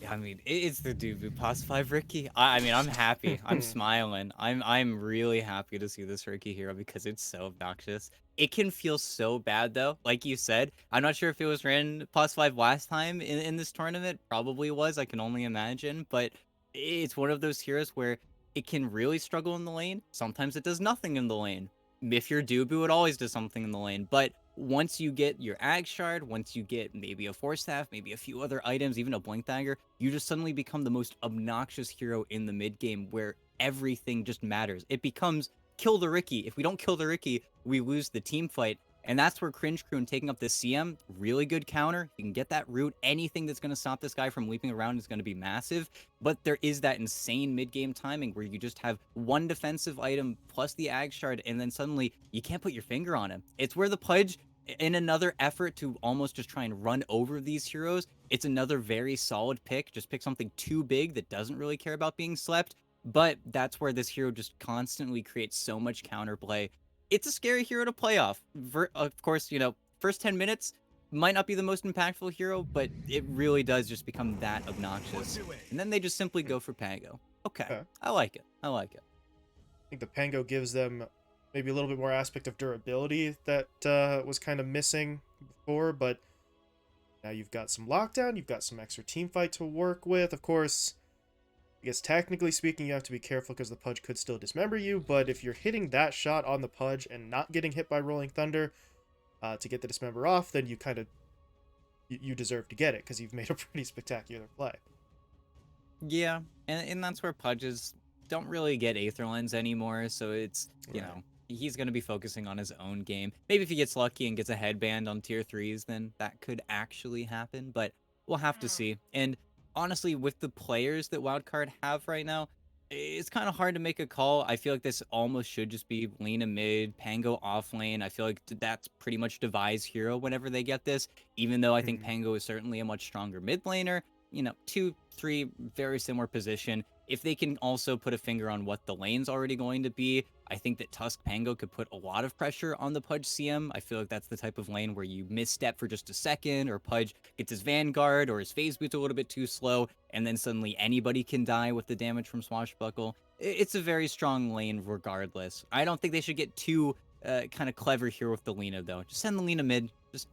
I mean, it's the Dubu Past 5 Ricky. I mean, I'm happy. I'm smiling. I'm really happy to see this Ricky hero because it's so obnoxious. It can feel so bad though. Like you said, I'm not sure if it was ran plus 5 last time in this tournament. Probably was. I can only imagine. But it's one of those heroes where it can really struggle in the lane. Sometimes it does nothing in the lane. If you're Dubu, it always does something in the lane. But once you get your Ag Shard, once you get maybe a Force Staff, maybe a few other items, even a Blink Dagger, you just suddenly become the most obnoxious hero in the mid game where everything just matters. It becomes kill the Ricky. If we don't kill the Ricky, we lose the team fight. And that's where Cringe Crew and taking up this CM, really good counter. You can get that root. Anything that's going to stop this guy from leaping around is going to be massive. But there is that insane mid-game timing where you just have one defensive item plus the Ag Shard, and then suddenly you can't put your finger on him. It's where the Pudge, in another effort to almost just try and run over these heroes, it's another very solid pick. Just pick something too big that doesn't really care about being slept. But that's where this hero just constantly creates so much counterplay. It's a scary hero to play off. Of course, first 10 minutes might not be the most impactful hero, but it really does just become that obnoxious. And then they just simply go for Pango. Okay, Okay. I like it. I like it. I think the Pango gives them maybe a little bit more aspect of durability that was kind of missing before, but now you've got some lockdown, you've got some extra team fight to work with. Of course, I guess technically speaking, you have to be careful because the Pudge could still dismember you, but if you're hitting that shot on the Pudge and not getting hit by Rolling Thunder to get the dismember off, then you kind of you deserve to get it because you've made a pretty spectacular play. Yeah, and that's where Pudges don't really get Aether Lens anymore, so it's, Right. he's going to be focusing on his own game. Maybe if he gets lucky and gets a headband on tier 3s, then that could actually happen, but we'll have to see. And honestly, with the players that Wildcard have right now, it's kind of hard to make a call. I feel like this almost should just be Lena mid, Pango off lane. I feel like that's pretty much Devi's hero whenever they get this, even though I think Mhm. Pango is certainly a much stronger mid laner. 2, 3, very similar position. If they can also put a finger on what the lane's already going to be, I think that Tusk Pango could put a lot of pressure on the Pudge CM. I feel like that's the type of lane where you misstep for just a second, or Pudge gets his Vanguard, or his phase boot's a little bit too slow, and then suddenly anybody can die with the damage from Swashbuckle. It's a very strong lane regardless. I don't think they should get too kind of clever here with the Lena, though. Just send the Lena mid. Just,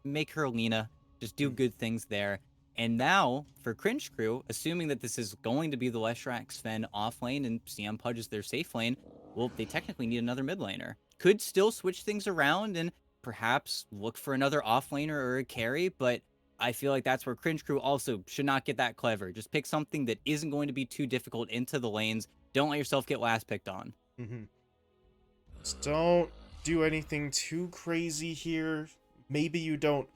make her Lena. Just do Mhm. good things there. And now, for Cringe Crew, assuming that this is going to be the Leshrac Sven off lane and CM Pudge is their safe lane, well, they technically need another mid laner. Could still switch things around and perhaps look for another off laner or a carry, but I feel like that's where Cringe Crew also should not get that clever. Just pick something that isn't going to be too difficult into the lanes. Don't let yourself get last picked on. Mhm. Just don't do anything too crazy here. Maybe you don't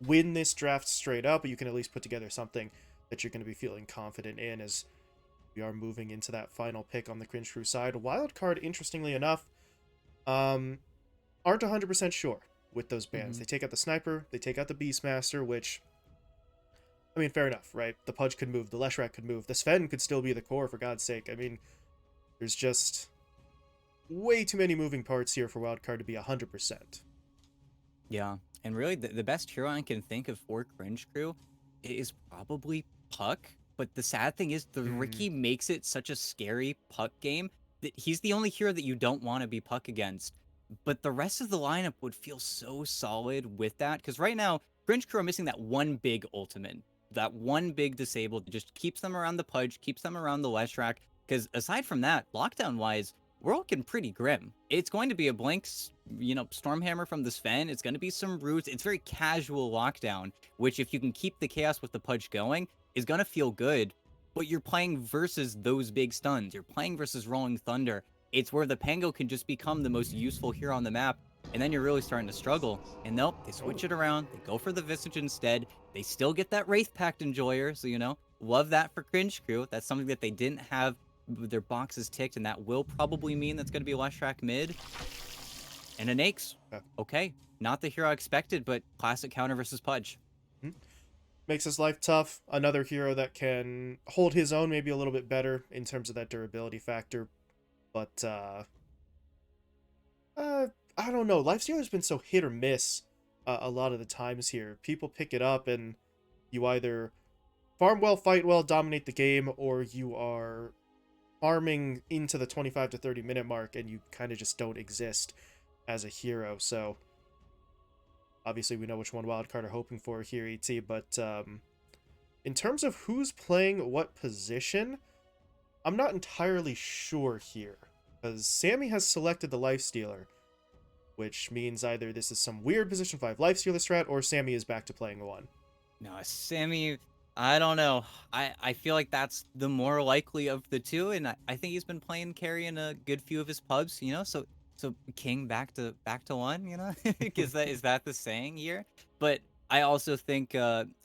win this draft straight up, but you can at least put together something that you're going to be feeling confident in as we are moving into that final pick on the Cringe Crew side. Wildcard, interestingly enough, um, aren't 100% sure with those bans. Mm-hmm. They take out the Sniper, they take out the Beastmaster, which, I mean, fair enough, right? The Pudge could move, the Leshrac could move, the Sven could still be the core, for God's sake. I mean, there's just way too many moving parts here for Wildcard to be 100%. Yeah, and really the best hero I can think of for Cringe Crew is probably Puck. But the sad thing is, the Mm, Ricky makes it such a scary Puck game that he's the only hero that you don't want to be Puck against. But the rest of the lineup would feel so solid with that, because right now, Cringe Crew are missing that one big ultimate, that one big disable that just keeps them around the Pudge, keeps them around the Leshrac. Because aside from that, lockdown wise, we're looking pretty grim. It's going to be a Blink, Stormhammer from the Sven. It's going to be some roots. It's very casual lockdown, which if you can keep the chaos with the Pudge going, is going to feel good. But you're playing versus those big stuns. You're playing versus Rolling Thunder. It's where the Pango can just become the most useful hero on the map. And then you're really starting to struggle. And nope, they oh, switch it around. They go for the Visage instead. They still get that Wraith Pact Enjoyer. So, love that for Cringe Crew. That's something that they didn't have their boxes ticked, and that will probably mean that's going to be Leshrac mid. And an Aches. yeah. Okay, not the hero I expected, but classic counter versus Pudge. Mhm. Makes his life tough. Another hero that can hold his own maybe a little bit better in terms of that durability factor. But, uh I don't know. Lifestealer's been so hit or miss a lot of the times here. People pick it up and you either farm well, fight well, dominate the game, or you are farming into the 25 to 30 minute mark and you kind of just don't exist as a hero. So obviously we know which one Wildcard are hoping for here, ET, but in terms of who's playing what position, I'm not entirely sure here, because Sammy has selected the Lifestealer, which means either this is some weird position 5 Lifestealer strat, or Sammy is back to playing 1. No, Sammy, I don't know. I feel like that's the more likely of the two, and I think he's been playing carry in a good few of his pubs, you know. So King back to one, you know, is that the saying here? But I also think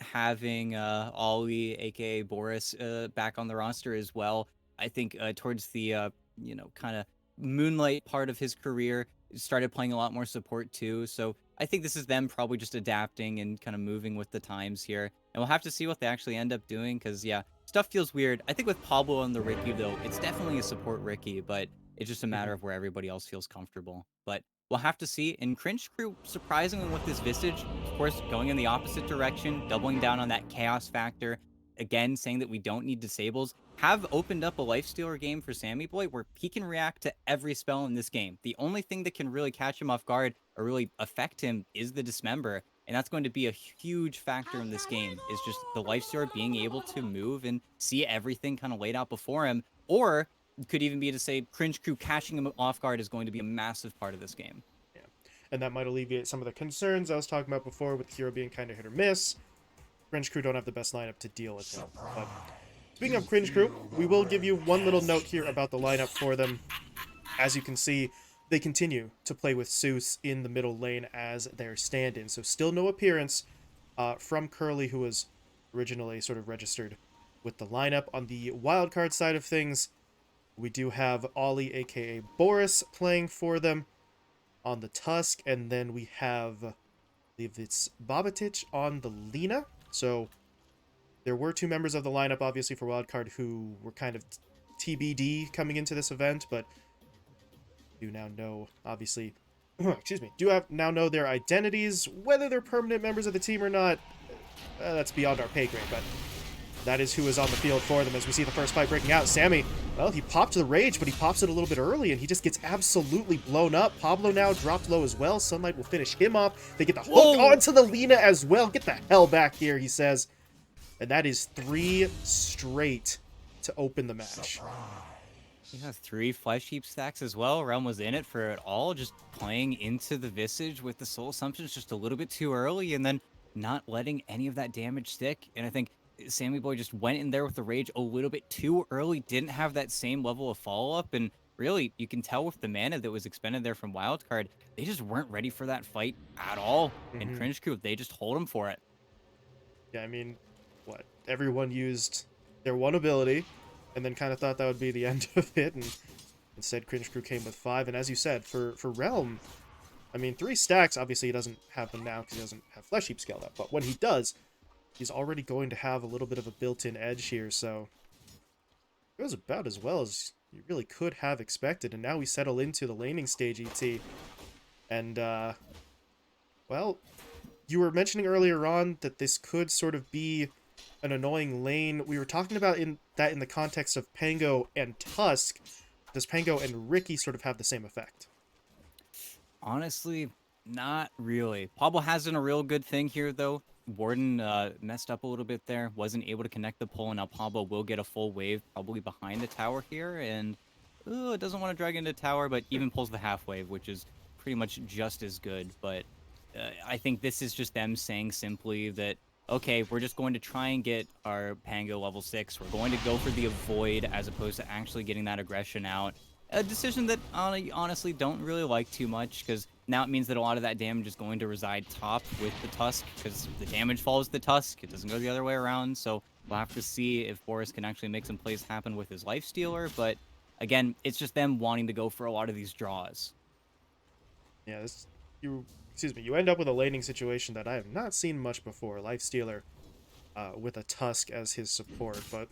having Ollie, aka Boris, back on the roster as well. I think towards the you know, kind of moonlight part of his career, started playing a lot more support too. So I think this is them probably just adapting and kind of moving with the times here. And we'll have to see what they actually end up doing, because, yeah, stuff feels weird. I think with Pablo and the Ricky, though, it's definitely a support Ricky, but it's just a matter of where everybody else feels comfortable. But we'll have to see. And Cringe Crew, surprisingly with this Visage, of course, going in the opposite direction, doubling down on that chaos factor, again, saying that we don't need disables, have opened up a Lifestealer game for Sammy Boy where he can react to every spell in this game. The only thing that can really catch him off guard or really affect him is the Dismember, and that's going to be a huge factor in this game, is just the Lifestealer being able to move and see everything kind of laid out before him, or could even be to say Cringe Crew catching him off guard is going to be a massive part of this game. Yeah, and that might alleviate some of the concerns I was talking about before with the hero being kind of hit or miss. Cringe Crew don't have the best lineup to deal with him. But speaking of Cringe Crew, we will give you one little note here about the lineup for them. As you can see, they continue to play with Seuss in the middle lane as their stand-in. So still no appearance from Curly, who was originally sort of registered with the lineup. On the wildcard side of things, we do have Ollie, aka Boris, playing for them on the Tusk. And then we have, I believe it's Babatich on the Lina. So there were 2 members of the lineup, obviously, for Wildcard who were kind of TBD coming into this event, but do now know, obviously, excuse me, now know their identities. Whether they're permanent members of the team or not, that's beyond our pay grade, but that is who is on the field for them as we see the first fight breaking out. Sammy, well, he popped the rage, but he pops it a little bit early, and he just gets absolutely blown up. Pablo now dropped low as well. Sunlight will finish him off. They get the hook onto the Lina as well. Get the hell back here, he says. And that is 3 straight to open the match. Yeah, 3 Flesh Heap stacks as well. Realm was in it for it all, just playing into the Visage with the Soul Assumptions just a little bit too early, and then not letting any of that damage stick. And I think Sammy Boy just went in there with the Rage a little bit too early, didn't have that same level of follow-up, and really, you can tell with the mana that was expended there from Wildcard, they just weren't ready for that fight at all. And Cringe Crew, they just hold him for it. Yeah, I mean, what? Everyone used their one ability, and then kind of thought that would be the end of it, and instead Cringe Crew came with 5. And as you said, for Realm, I mean, 3 stacks, obviously he doesn't have them now because he doesn't have Flesh Heap scaled up, but when he does, he's already going to have a little bit of a built-in edge here, so it goes about as well as you really could have expected. And now we settle into the laning stage, ET, and well, you were mentioning earlier on that this could sort of be an annoying lane. We were talking about in the context of Pango and Tusk. Does Pango and Ricky sort of have the same effect? Honestly, not really. Pablo has done a real good thing here, though. Warden messed up a little bit there, wasn't able to connect the pull, and now Pablo will get a full wave probably behind the tower here, and it doesn't want to drag into tower, but even pulls the half wave, which is pretty much just as good. But I think this is just them saying simply that, okay, we're just going to try and get our Pango level 6. We're going to go for the avoid as opposed to actually getting that aggression out. A decision that I honestly don't really like too much, because now it means that a lot of that damage is going to reside top with the Tusk, because the damage follows the Tusk. It doesn't go the other way around, so we'll have to see if Boris can actually make some plays happen with his Lifestealer, but again, it's just them wanting to go for a lot of these draws. Yeah, you end up with a laning situation that I have not seen much before. Lifestealer with a Tusk as his support, but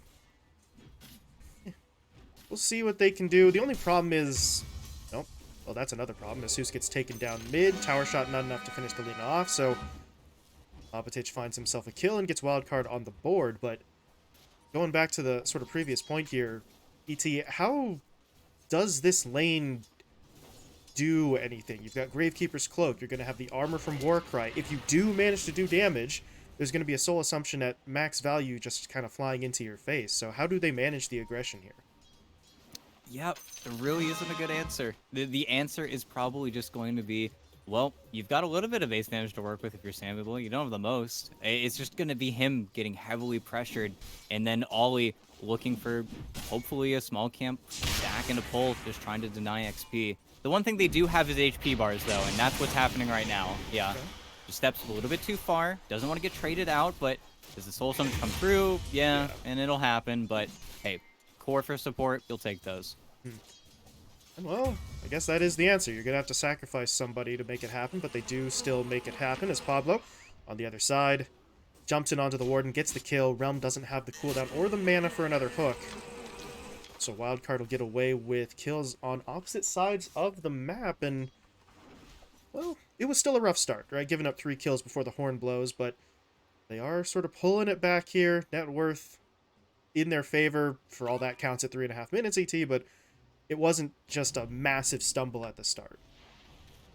we'll see what they can do. The only problem is, nope, well, that's another problem. Zeus gets taken down mid. Tower shot not enough to finish the Lina off, so Babatich finds himself a kill and gets Wildcard on the board, but going back to the sort of previous point here, ET, how does this lane do anything? You've got Gravekeeper's Cloak, you're going to have the armor from Warcry. If you do manage to do damage, there's going to be a Soul Assumption at max value just kind of flying into your face. So how do they manage the aggression here? Yep, there really isn't a good answer. The answer is probably just going to be, well, you've got a little bit of base damage to work with if you're Samuel. You don't have the most. It's just going to be him getting heavily pressured, and then Ollie looking for hopefully a small camp stack and a pull, just trying to deny XP. The one thing they do have is HP bars, though, and that's what's happening right now. Yeah, Okay. just steps a little bit too far. Doesn't want to get traded out, but does the Soul Summon come through? Yeah, and it'll happen, but hey, core for support, you'll take those. And well, I guess that is the answer. You're going to have to sacrifice somebody to make it happen, but they do still make it happen as Pablo, on the other side, jumps in onto the Warden, gets the kill. Realm doesn't have the cooldown or the mana for another hook. So Wildcard will get away with kills on opposite sides of the map, and, well, it was still a rough start, right? Giving up 3 kills before the horn blows, but they are sort of pulling it back here. Net worth in their favor, for all that counts at 3.5 minutes, ET, but it wasn't just a massive stumble at the start.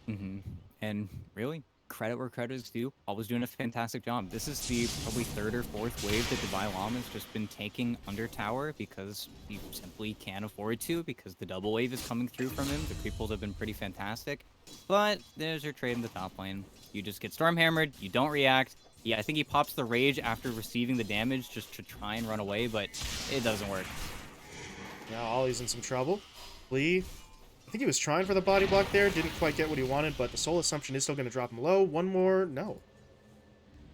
And really, credit where credit is due. Always doing a fantastic job. This is the probably 3rd or 4th wave that Divine Llama has just been taking under tower because he simply can't afford to, because the double wave is coming through from him. The creep pulls have been pretty fantastic. But there's your trade in the top lane. You just get storm hammered, you don't react. Yeah, I think he pops the rage after receiving the damage just to try and run away, but it doesn't work. Now Ollie's in some trouble. Lee, I think he was trying for the body block there, didn't quite get what he wanted, but the Soul Assumption is still going to drop him low. One more, no.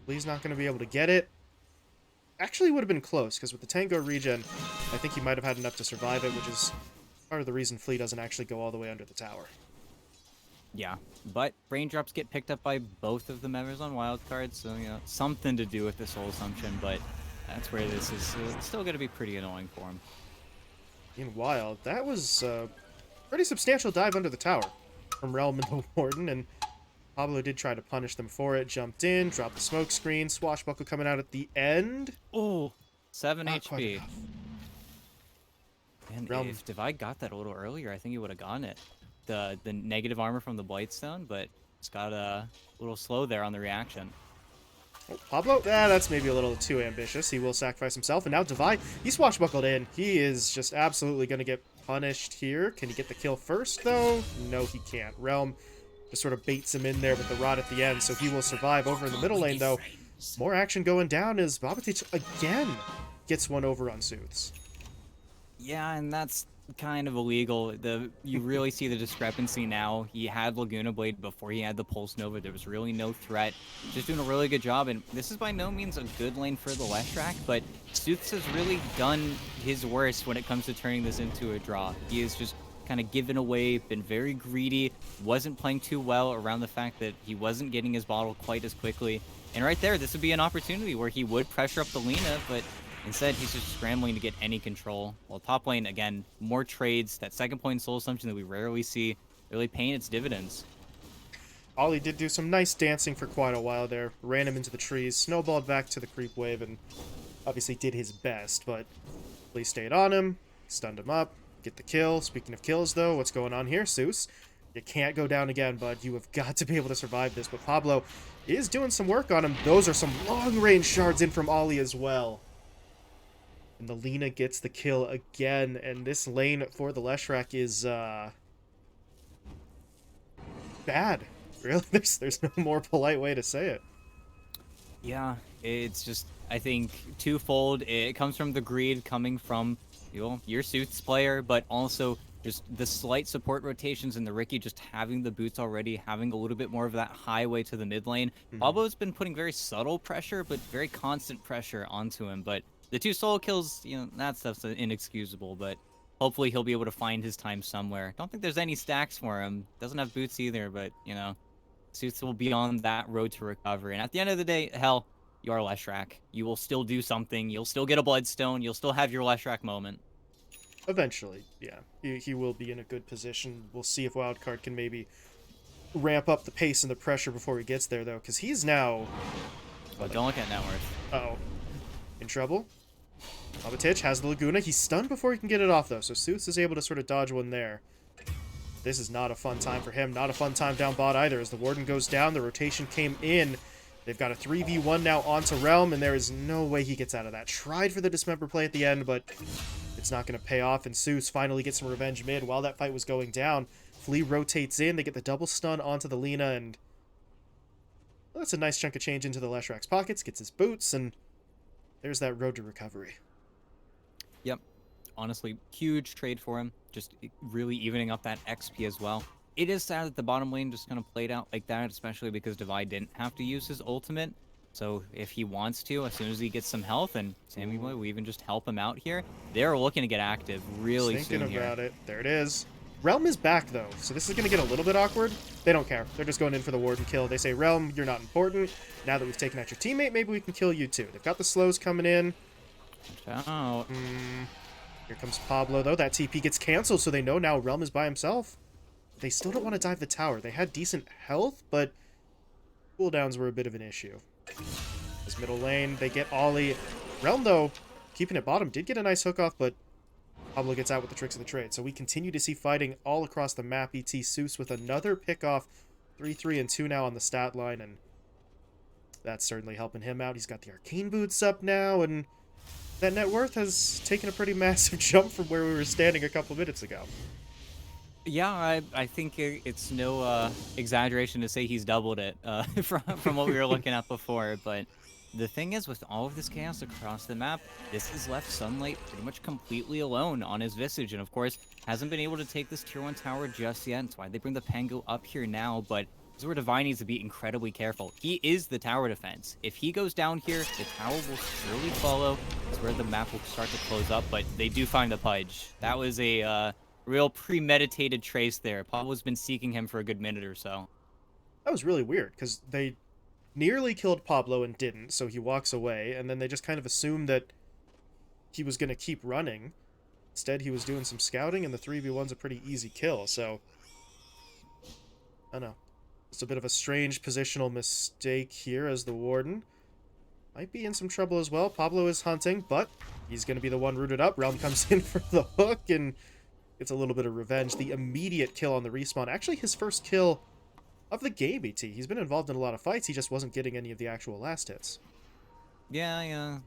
Lee's not going to be able to get it. Actually would have been close, because with the Tango regen, I think he might have had enough to survive it, which is part of the reason Flea doesn't actually go all the way under the tower. Yeah, but raindrops get picked up by both of the members on Wildcard, so, you know, something to do with the Soul Assumption, but that's where this is still going to be pretty annoying for him. In Wild, that was a pretty substantial dive under the tower from Realm and the Warden, and Pablo did try to punish them for it. Jumped in, dropped the smoke screen, Swashbuckle coming out at the end. Oh, 7 Not quite HP. enough. And Realm. if Divide got that a little earlier, I think he would have gotten it. The negative armor from the Blightstone, but it's got a little slow there on the reaction. Oh, Pablo? That's maybe a little too ambitious. He will sacrifice himself, and now Divide, he's swashbuckled in. He is just absolutely going to get punished here. Can he get the kill first, though? No, he can't. Realm just sort of baits him in there with the rod at the end, so he will survive. Over in the middle lane, though, more action going down as Babatic again gets one over on Sooths. Yeah, and that's kind of illegal. You really see the discrepancy now. He had Laguna Blade before he had the Pulse Nova. There was really no threat. Just doing a really good job, and this is by no means a good lane for the Leshrac, but Sooths has really done his worst when it comes to turning this into a draw. He has just kind of given away, been very greedy, wasn't playing too well around the fact that he wasn't getting his bottle quite as quickly. And right there, this would be an opportunity where he would pressure up the Lina, but instead, he's just scrambling to get any control. While top lane, again, more trades. That second point Soul Assumption that we rarely see really paying its dividends. Ollie did do some nice dancing for quite a while there. Ran him into the trees, snowballed back to the creep wave, and obviously did his best. But Lee stayed on him, stunned him up, get the kill. Speaking of kills, though, what's going on here, Seuss? You can't go down again, bud. You have got to be able to survive this. But Pablo is doing some work on him. Those are some long-range shards in from Ollie as well. And the Lina gets the kill again, and this lane for the Leshrac is bad. Really, there's no more polite way to say it. Yeah, it's just, I think, twofold. It comes from the greed coming from, you know, your Suits player, but also just the slight support rotations and the Ricky just having the boots already, having a little bit more of that highway to the mid lane. Pablo's been putting very subtle pressure, but very constant pressure onto him, but the 2 solo kills, you know, that stuff's inexcusable, but hopefully he'll be able to find his time somewhere. Don't think there's any stacks for him. Doesn't have boots either, but, you know, Suits will be on that road to recovery. And at the end of the day, hell, you are Leshrac. You will still do something. You'll still get a Bloodstone. You'll still have your Leshrac moment. Eventually, yeah. He will be in a good position. We'll see if Wildcard can maybe ramp up the pace and the pressure before he gets there, though, because he's now... But don't look at net worth. Uh-oh. In trouble? Kovacic has the Laguna. He's stunned before he can get it off, though, so Seuss is able to sort of dodge one there. This is not a fun time for him. Not a fun time down bot either. As the Warden goes down, the rotation came in. They've got a 3v1 now onto Realm, and there is no way he gets out of that. Tried for the Dismember play at the end, but it's not going to pay off, and Seuss finally gets some revenge mid. While that fight was going down, Flea rotates in. They get the double stun onto the Lina, and well, that's a nice chunk of change into the Leshrak's pockets. Gets his boots, and there's that road to recovery. Yep. Honestly, huge trade for him. Just really evening up that XP as well. It is sad that the bottom lane just kind of played out like that, especially because Divide didn't have to use his ultimate. So if he wants to, as soon as he gets some health, and Sammy Boy will even just help him out here, they're looking to get active really soon here. Thinking about it. There it is. Realm is back, though, so this is going to get a little bit awkward. They don't care. They're just going in for the Warden kill. They say, Realm, you're not important. Now that we've taken out your teammate, maybe we can kill you too. They've got the slows coming in. Watch out. Here comes Pablo, though. That TP gets canceled, so they know now Realm is by himself. They still don't want to dive the tower. They had decent health, but cooldowns were a bit of an issue. This middle lane, they get Ollie. Realm, though, keeping it bottom, did get a nice hook off, but Pablo gets out with the tricks of the trade. So we continue to see fighting all across the map. ET Seuss with another pick off. 3-3 and 2 now on the stat line, and that's certainly helping him out. He's got the arcane boots up now, and that net worth has taken a pretty massive jump from where we were standing a couple minutes ago. Yeah, I think it's no exaggeration to say he's doubled it from what we were looking at before. But the thing is, with all of this chaos across the map, this has left Sunlight pretty much completely alone on his Visage. And of course, hasn't been able to take this tier 1 tower just yet. That's why they bring the Pango up here now. But this is where Divine needs to be incredibly careful. He is the tower defense. If he goes down here, the tower will surely follow. That's where the map will start to close up. But they do find the Pudge. That was a real premeditated trace there. Pablo's been seeking him for a good minute or so. That was really weird, because they nearly killed Pablo and didn't, so he walks away, and then they just kind of assumed that he was going to keep running. Instead, he was doing some scouting, and the 3v1's a pretty easy kill, so I don't know. It's a bit of a strange positional mistake here, as the Warden might be in some trouble as well. Pablo is hunting, but he's going to be the one rooted up. Realm comes in for the hook, and gets a little bit of revenge. The immediate kill on the respawn. Actually, his first kill of the game, ET. He's been involved in a lot of fights. He just wasn't getting any of the actual last hits. Yeah.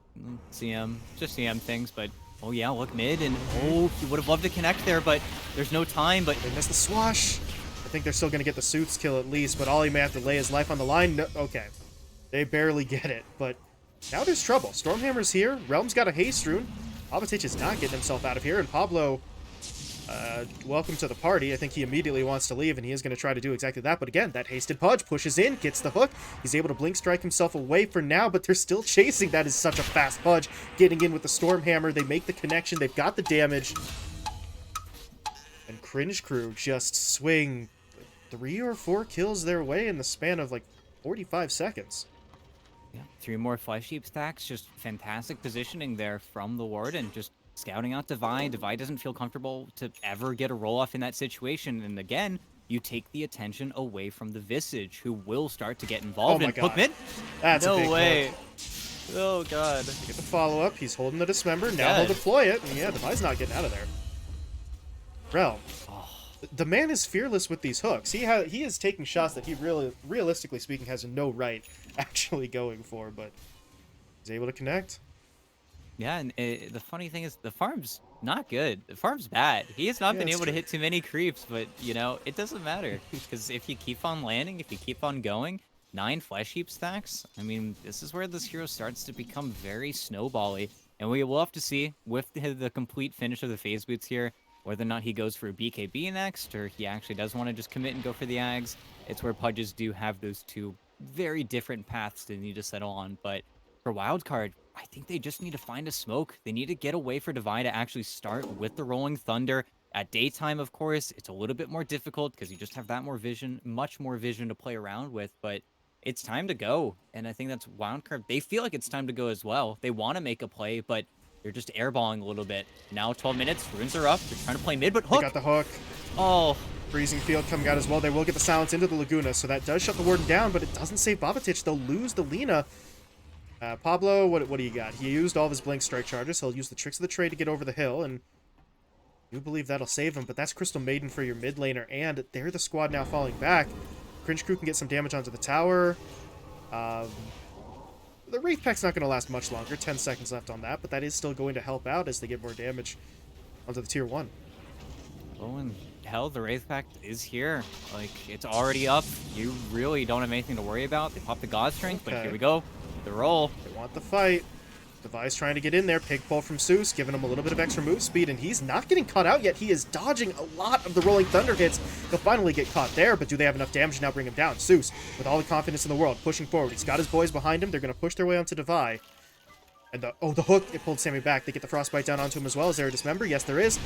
CM. Just CM things, but oh yeah, look mid, and oh, he would have loved to connect there, but there's no time, but They missed the swash. I think they're still going to get the Suits kill at least, but Ollie may have to lay his life on the line. No, okay. They barely get it, but now there's trouble. Stormhammer's here. Realm's got a haste rune. Kovacic is not getting himself out of here, and Pablo, welcome to the party. I think he immediately wants to leave, and he is going to try to do exactly that. But again, that hasted Pudge pushes in, gets the hook. He's able to blink strike himself away for now, but they're still chasing. That is such a fast Pudge. Getting in with the Stormhammer. They make the connection. They've got the damage. And Cringe crew just swing 3 or 4 kills their way in the span of like 45 seconds. yeah, 3 more Flesh Heap stacks. Just fantastic positioning there from the Warden. Just scouting out Divide. Divide doesn't feel comfortable to ever get a roll-off in that situation. And again, you take the attention away from the Visage, who will start to get involved in hook mid. That's no a big way. hook. Oh, God. Get the follow-up. He's holding the Dismember. Now Dead. he'll deploy it. And yeah, Divide's not getting out of there. Realm. The man is fearless with these hooks. He is taking shots that he really, realistically speaking, has no right actually going for, but he's able to connect. Yeah, and the funny thing is, the farm's not good. The farm's bad. He has not been able to hit too many creeps, but, you know, it doesn't matter. Because if you keep on landing, if you keep on going, 9 Flesh Heap stacks, I mean, this is where this hero starts to become very snowbally. And we will have to see, with the complete finish of the phase boots here, whether or not he goes for a BKB next, or he actually does want to just commit and go for the Ags. It's where Pudges do have those 2 very different paths they need to settle on, but for Wildcard, I think they just need to find a smoke. They need to get away for Divide to actually start with the Rolling Thunder. At daytime, of course, it's a little bit more difficult because you just have that more vision, much more vision to play around with, but it's time to go. And I think that's Wildcard. They feel like it's time to go as well. They want to make a play, but they're just airballing a little bit. Now 12 minutes, runes are up. They're trying to play mid, but hook. They got the hook. Oh. Freezing Field coming out as well. They will get the silence into the Laguna, so that does shut the Warden down, but it doesn't save Babatic. They'll lose the Lina. Pablo, what do you got? He used all of his Blink Strike charges. He'll use the Tricks of the Trade to get over the hill, and you believe that'll save him, but that's Crystal Maiden for your mid laner, and they're the squad now falling back. Cringe Crew can get some damage onto the tower. The Wraith Pack's not going to last much longer, 10 seconds left on that, but that is still going to help out as they get more damage onto the tier 1. Oh, and hell, the Wraith Pact is here. Like, it's already up. You really don't have anything to worry about. They pop the God Strength, but here we go. The roll. They want the fight. Devi's trying to get in there. Pig pull from Zeus, giving him a little bit of extra move speed, and he's not getting caught out yet. He is dodging a lot of the Rolling Thunder hits. He'll finally get caught there, but do they have enough damage to now bring him down? Zeus, with all the confidence in the world, pushing forward. He's got his boys behind him. They're going to push their way onto Devi. And the hook, it pulled Sammy back. They get the Frostbite down onto him as well. Is there a Dismember? Yes, there is.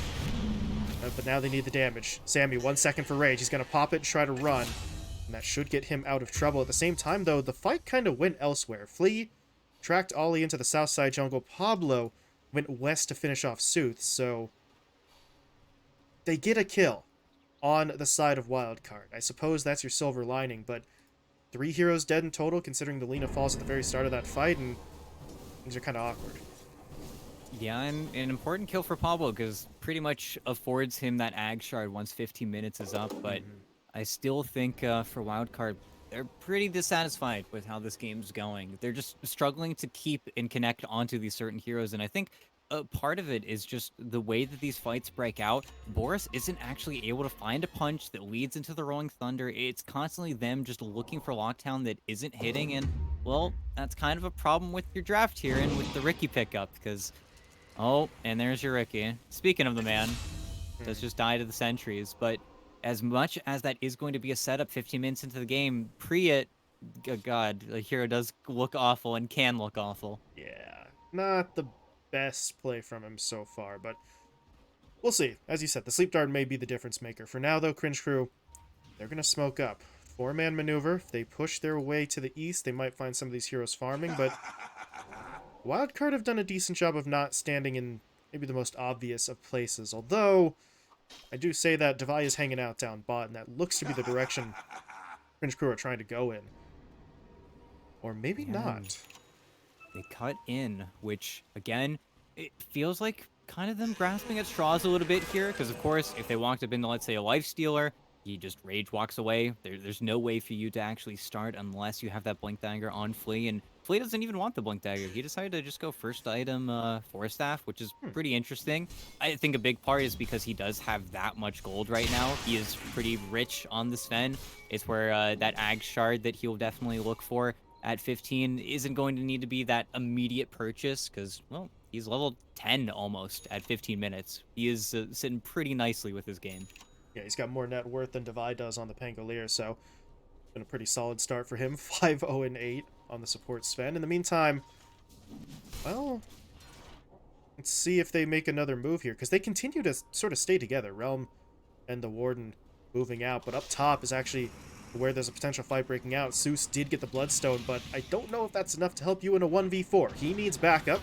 But now they need the damage. Sammy, 1 second for Rage. He's going to pop it and try to run. And that should get him out of trouble. At the same time, though, the fight kind of went elsewhere. Flea tracked Ollie into the south side jungle. Pablo went west to finish off Sooth, so they get a kill on the side of Wildcard. I suppose that's your silver lining, but 3 heroes dead in total, considering the Lina falls at the very start of that fight, and things are kind of awkward. Yeah, and an important kill for Pablo, because pretty much affords him that Ag Shard once 15 minutes is up, but I still think for Wildcard, they're pretty dissatisfied with how this game's going. They're just struggling to keep and connect onto these certain heroes, and I think part of it is just the way that these fights break out. Boris isn't actually able to find a punch that leads into the Rolling Thunder. It's constantly them just looking for lockdown that isn't hitting, and, well, that's kind of a problem with your draft here and with the Ricky pickup, because, oh, and there's your Ricky. Speaking of the man, does just die to the sentries, but as much as that is going to be a setup 15 minutes into the game, pre-it, God, the hero does look awful and can look awful. Yeah, not the best play from him so far, but we'll see. As you said, the Sleep Dart may be the difference maker. For now, though, Cringe Crew, they're going to smoke up. 4-man maneuver. If they push their way to the east, they might find some of these heroes farming, but Wildcard have done a decent job of not standing in maybe the most obvious of places, although I do say that Devi is hanging out down bot, and that looks to be the direction Cringe Crew are trying to go in. Or maybe not. They cut in, which, again, it feels like kind of them grasping at straws a little bit here, because, of course, if they walked up into, let's say, a Lifestealer, he just rage walks away. There's no way for you to actually start unless you have that Blink Dagger on Flea, and Flea doesn't even want the Blink Dagger. He decided to just go first item Force Staff, which is pretty interesting. I think a big part is because he does have that much gold right now. He is pretty rich on the Sven. It's where that Ag Shard that he'll definitely look for at 15 isn't going to need to be that immediate purchase, because, well, he's level 10 almost at 15 minutes. He is sitting pretty nicely with his game. Yeah, he's got more net worth than Devi does on the Pangolier, so it's been a pretty solid start for him. 5-0-8 on the support Sven. In the meantime, well, let's see if they make another move here, because they continue to sort of stay together. Realm and the Warden moving out, but up top is actually where there's a potential fight breaking out. Zeus did get the Bloodstone, but I don't know if that's enough to help you in a 1v4. He needs backup.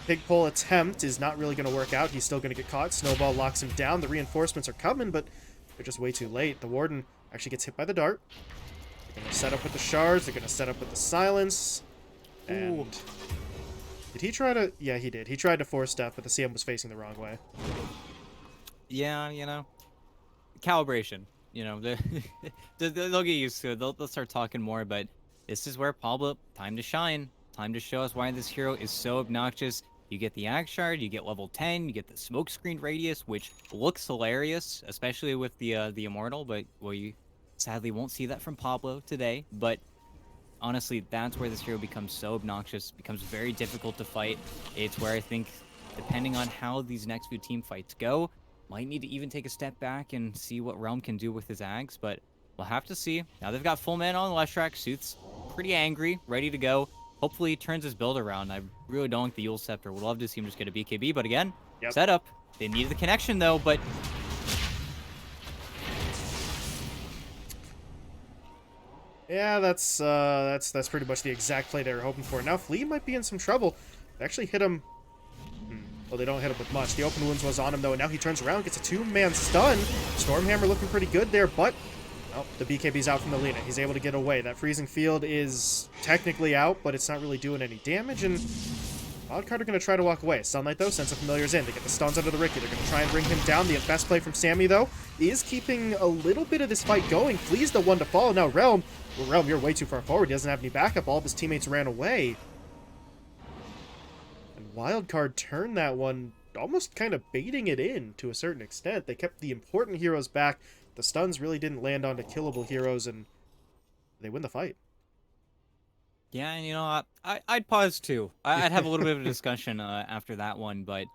Pig pull attempt is not really going to work out. He's still going to get caught. Snowball locks him down. The reinforcements are coming, but they're just way too late. The Warden actually gets hit by the dart. They're going to set up with the shards. They're going to set up with the silence. And ooh. Did he try to... Yeah, he did. He tried to force stuff, but the CM was facing the wrong way. Yeah, you know, calibration. You know, they'll get used to it. They'll start talking more, but this is where Pablo, time to shine. Time to show us why this hero is so obnoxious. You get the Ag Shard, you get level 10, you get the smoke screen radius, which looks hilarious, especially with the Immortal, but, well, you sadly won't see that from Pablo today. But honestly, that's where this hero becomes so obnoxious, becomes very difficult to fight. It's where I think, depending on how these next few team fights go, might need to even take a step back and see what Realm can do with his Ags, but we'll have to see. Now they've got full mana on the Leshrac. Sooth's pretty angry, ready to go. Hopefully he turns his build around. I really don't like the Yule Scepter. Would love to see him just get a BKB, but again, setup. They needed the connection though, but... Yeah, that's pretty much the exact play they were hoping for. Now Flea might be in some trouble. They actually hit him... Well, they don't hit him with much. The open wounds was on him, though, and now he turns around, gets a 2-man stun. Stormhammer looking pretty good there, but Oh, the BKB's out from the Lina. He's able to get away. That freezing field is technically out, but it's not really doing any damage, and Wildcard are going to try to walk away. Sunlight, though, sends the familiars in. They get the stuns under the Ricky. They're going to try and bring him down. The best play from Sammy, though, is keeping a little bit of this fight going. Flea's the one to follow. Now, Realm. Well, Realm, you're way too far forward. He doesn't have any backup. All of his teammates ran away. And Wildcard turned that one, almost kind of baiting it in to a certain extent. They kept the important heroes back. The stuns really didn't land onto killable heroes, and they win the fight. Yeah, and I'd pause too. I'd have a little bit of a discussion after that one, but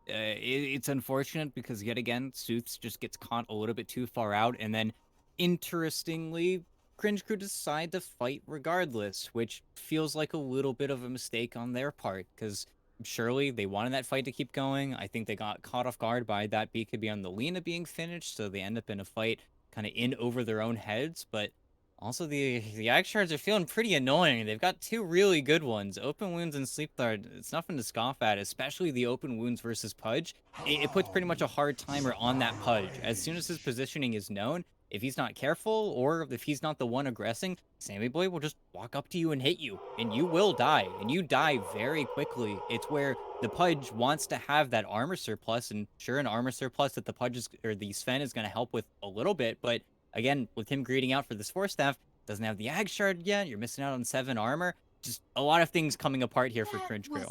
it's unfortunate because yet again, Sooths just gets caught a little bit too far out, and then interestingly, Cringe Crew decide to fight regardless, which feels like a little bit of a mistake on their part because surely they wanted that fight to keep going. I think they got caught off guard by that BKB on the Lina being finished, so they end up in a fight kind of in over their own heads, but also, the Ag Shards are feeling pretty annoying. They've got two really good ones, Open Wounds and Sleep Guard. It's nothing to scoff at, especially the Open Wounds versus Pudge. It puts pretty much a hard timer on that Pudge. As soon as his positioning is known, if he's not careful or if he's not the one aggressing, Sammy Boy will just walk up to you and hit you, and you will die, and you die very quickly. It's where the Pudge wants to have that armor surplus, and sure, an armor surplus that the Pudge or the Sven is going to help with a little bit, but again, with him greeting out for this Force Staff, doesn't have the Ag Shard yet. You're missing out on 7 armor. Just a lot of things coming apart here for Cringe Crew.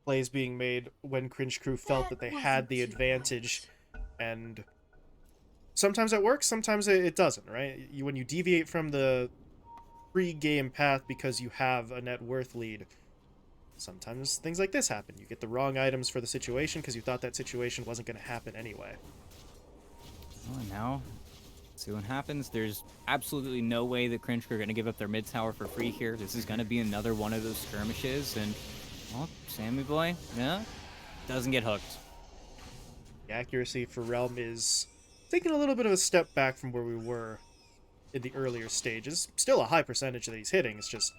Plays being made when Cringe Crew felt that they had the advantage, and sometimes it works, sometimes it doesn't, right? When you deviate from the pre-game path because you have a net worth lead, sometimes things like this happen. You get the wrong items for the situation because you thought that situation wasn't going to happen anyway. Oh, and now, see what happens. There's absolutely no way that Cringe Crew are going to give up their mid tower for free here. This is going to be another one of those skirmishes, and, well, Sammy Boy, yeah, doesn't get hooked. The accuracy for Realm is taking a little bit of a step back from where we were in the earlier stages. Still a high percentage that he's hitting. It's just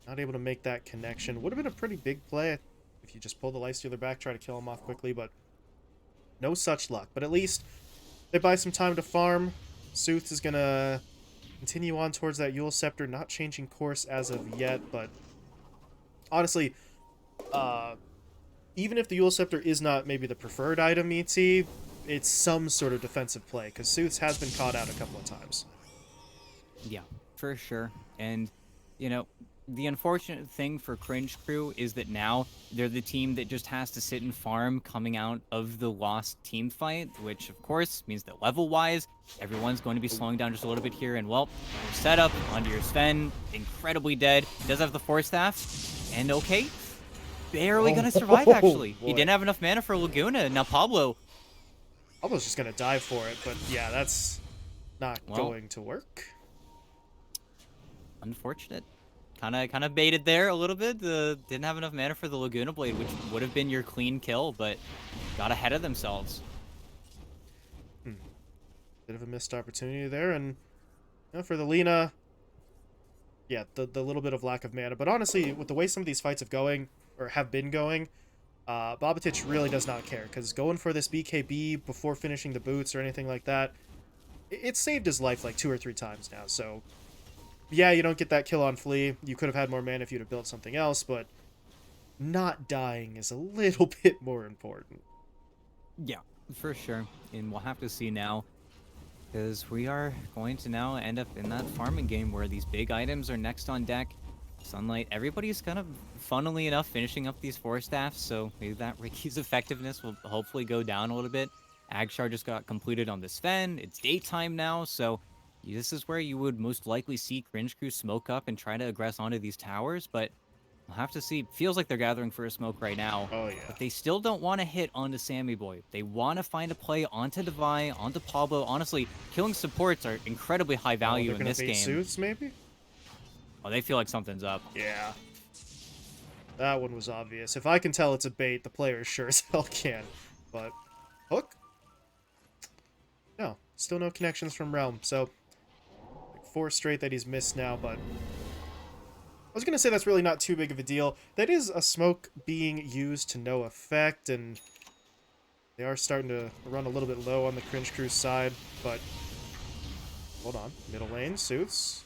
not able to make that connection. Would have been a pretty big play if you just pull the Lifestealer back, try to kill him off quickly, but no such luck. But at least they buy some time to farm. Sooth is going to continue on towards that Yule Scepter, not changing course as of yet, but honestly, even if the Yule Scepter is not maybe the preferred item, ET, it's some sort of defensive play, because Sooths has been caught out a couple of times. Yeah, for sure. And, the unfortunate thing for Cringe Crew is that now they're the team that just has to sit and farm coming out of the lost team fight, which of course means that level-wise, everyone's going to be slowing down just a little bit here. And well, your setup onto your Sven, incredibly dead. He does have the Force Staff, and okay, barely gonna survive actually. He didn't have enough mana for Laguna. Now Pablo's just gonna dive for it, but yeah, that's not going to work. Unfortunate. Kind of baited there a little bit. Didn't have enough mana for the Laguna Blade, which would have been your clean kill, but got ahead of themselves. Bit of a missed opportunity there, and for the Lina, yeah, the little bit of lack of mana. But honestly, with the way some of these fights have been going, Bobatich really does not care, because going for this BKB before finishing the boots or anything like that, it saved his life like 2 or 3 times now, so yeah, you don't get that kill on Flea. You could have had more mana if you'd have built something else, but not dying is a little bit more important. Yeah, for sure. And we'll have to see now, because we are going to now end up in that farming game where these big items are next on deck. Sunlight, everybody's kind of, funnily enough, finishing up these Force Staffs, so maybe that Ricky's effectiveness will hopefully go down a little bit. Agshar just got completed on the Sven. It's daytime now, so this is where you would most likely see Cringe Crew smoke up and try to aggress onto these towers, but we'll have to see. Feels like they're gathering for a smoke right now. Oh, yeah. But they still don't want to hit onto Sammy Boy. They want to find a play onto Devi, onto Pablo. Honestly, killing supports are incredibly high value in this game. Sooths, maybe? Oh, they feel like something's up. Yeah. That one was obvious. If I can tell it's a bait, the player sure as hell can. But, hook? No. Still no connections from Realm, so 4 straight that he's missed now, but I was going to say that's really not too big of a deal. That is a smoke being used to no effect, and they are starting to run a little bit low on the Cringe Crew side, but Hold on. Middle lane, Suits.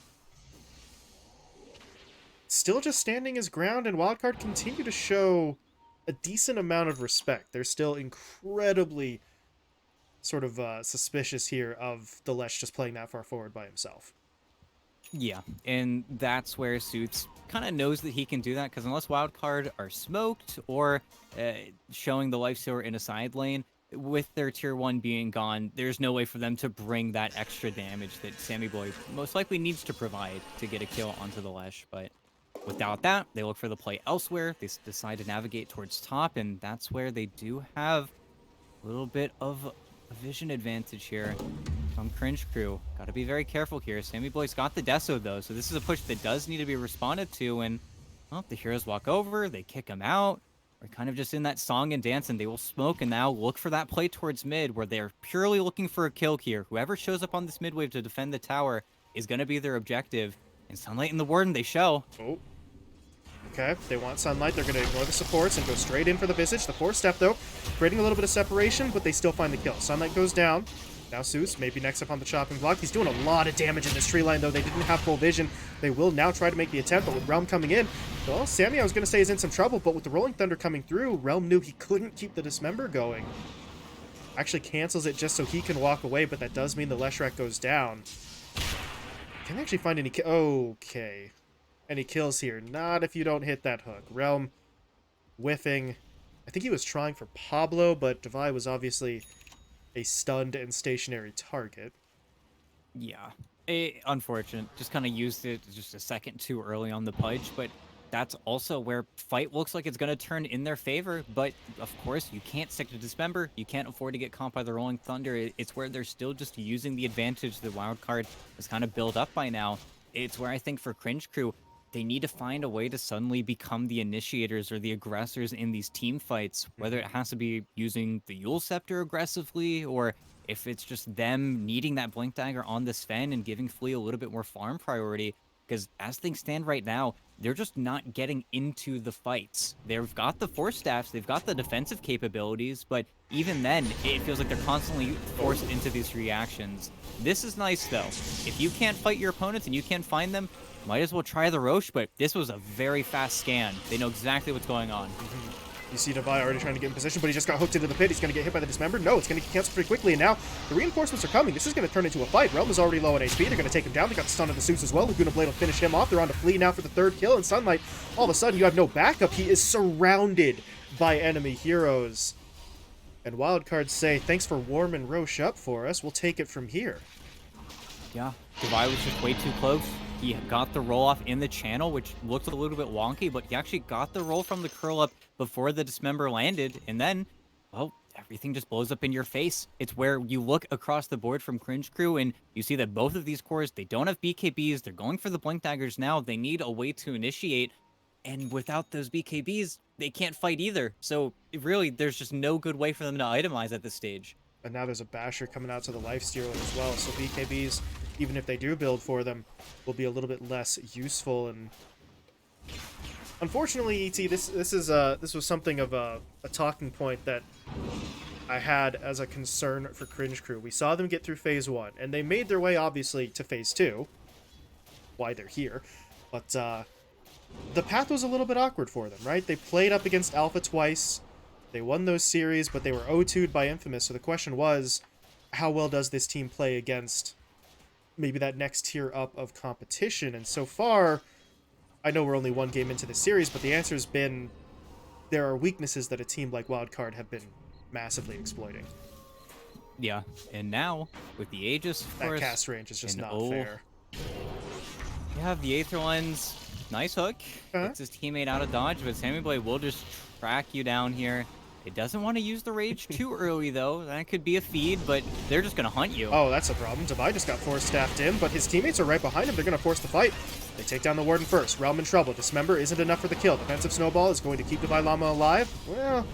Still just standing his ground, and Wildcard continue to show a decent amount of respect. They're still incredibly sort of suspicious here of the Lesh just playing that far forward by himself. Yeah, and that's where Suits kind of knows that he can do that, because unless Wildcard are smoked or showing the Lifestealer in a side lane, with their tier 1 being gone, there's no way for them to bring that extra damage that Sammy Boy most likely needs to provide to get a kill onto the Lesh. But without that, they look for the play elsewhere. They decide to navigate towards top, and that's where they do have a little bit of a vision advantage here from Cringe Crew. Got to be very careful here. Sammy Boy's got the Deso, though, so this is a push that does need to be responded to, and well, the heroes walk over, they kick him out. We're kind of just in that song and dance, and they will smoke and now look for that play towards mid, where they're purely looking for a kill here. Whoever shows up on this mid wave to defend the tower is going to be their objective. And Sunlight and the Warden, they show. Oh. Okay, they want Sunlight. They're going to ignore the supports and go straight in for the Visage. The 4-step, though, creating a little bit of separation, but they still find the kill. Sunlight goes down. Now Zeus, maybe next up on the chopping block. He's doing a lot of damage in this tree line, though. They didn't have full vision. They will now try to make the attempt, but with Realm coming in, well, Sammy, I was going to say, is in some trouble, but with the Rolling Thunder coming through, Realm knew he couldn't keep the Dismember going. Actually cancels it just so he can walk away, but that does mean the Leshrac goes down. Can I actually find any okay. Any kills here? Not if you don't hit that hook. Realm whiffing. I think he was trying for Pablo, but Devi was obviously a stunned and stationary target. Yeah, unfortunate. Just kind of used it just a second too early on the pudge, but that's also where fight looks like it's going to turn in their favor. But of course, you can't stick to Dismember. You can't afford to get caught by the Rolling Thunder. It's where they're still just using the advantage the Wildcard has kind of built up by now. It's where I think for Cringe Crew, they need to find a way to suddenly become the initiators or the aggressors in these team fights, whether it has to be using the Yule Scepter aggressively, or if it's just them needing that Blink Dagger on the Sven and giving Flea a little bit more farm priority. Because as things stand right now, they're just not getting into the fights. They've got the Force Staffs, they've got the defensive capabilities, but even then, it feels like they're constantly forced into these reactions. This is nice, though. If you can't fight your opponents and you can't find them, might as well try the Roche, but this was a very fast scan. They know exactly what's going on. You see Devi already trying to get in position, but he just got hooked into the pit. He's going to get hit by the Dismember. No, it's going to get canceled pretty quickly, and now the reinforcements are coming. This is going to turn into a fight. Realm is already low on HP. They're going to take him down. They got the stun of the Zeus as well. Laguna Blade will finish him off. They're on to Flea now for the third kill, and Sunlight, all of a sudden, you have no backup. He is surrounded by enemy heroes. And Wildcards say, thanks for warming Roche up for us. We'll take it from here. Yeah, Devi was just way too close. He got the roll off in the channel, which looked a little bit wonky, but he actually got the roll from the curl up before the Dismember landed, and then, well, everything just blows up in your face. It's where you look across the board from Cringe Crew, and you see that both of these cores, they don't have BKBs, they're going for the Blink Daggers now, they need a way to initiate, and without those BKBs, they can't fight either. So, really, there's just no good way for them to itemize at this stage. And now there's a Basher coming out to the Lifestealer as well, so BKBs, even if they do build for them, will be a little bit less useful. And unfortunately, ET, this was something of a talking point that I had as a concern for Cringe Crew. We saw them get through Phase 1, and they made their way, obviously, to Phase 2, why they're here, but the path was a little bit awkward for them, right? They played up against Alpha twice, they won those series, but they were 0-2'd by Infamous, so the question was, how well does this team play against maybe that next tier up of competition? And so far, I know we're only one game into the series, but the answer's been there are weaknesses that a team like Wildcard have been massively exploiting. Yeah, and now, with the Aegis, of course, that cast range is just not fair. You have the Aether Lens, nice hook, gets his teammate out of dodge, but Sammy Blade will just track you down here. It doesn't want to use the rage too early, though. That could be a feed, but they're just going to hunt you. Oh, that's a problem. Devi just got force staffed in, but his teammates are right behind him. They're going to force the fight. They take down the Warden first. Realm in trouble. Dismember isn't enough for the kill. Defensive Snowball is going to keep Devi Lama alive. Well,